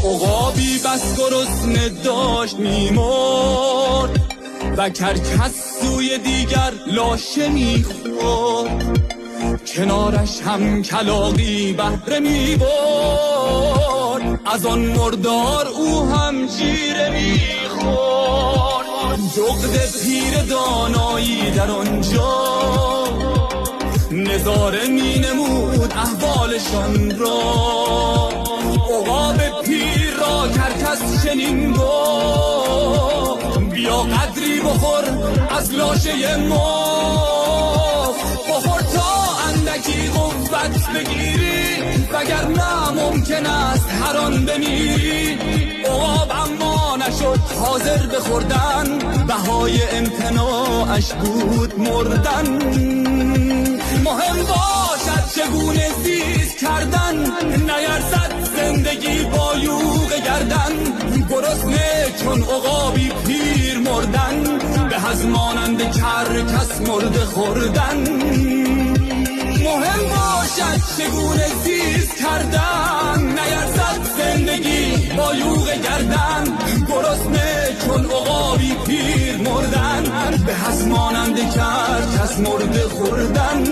عقابی بس گرسنه داشت میمرد و کرکس سوی دیگر لاشه میخورد، کنارش هم کلاغی بهره میبرد، از آن مردار او هم جیره میخورد. جغد پیر دانایی در آنجا نظاره می نمود احوالشان را. عقاب پیر را کرکس چنین گفت بیا قدری بخور از لاشه ما، بخور تا اندکی قوت بگیری وگرنه ممکن است هر آن بمیری. عقاب اما نشد حاضر بخوردن، بهای امتناعش بود مردن. مهم باشد چگونه زیست کردن، نیرزد زندگی با یوغ گردن. گرسنه چون عقابی پیر مردن، به از مانند کرکس مرده خوردن. مهم باشد چگونه زیست کردن، نیرزد زندگی با یوغ گردن. گرسنه چون عقابی پیر مردن، به از مانند کرکس مرده خوردن.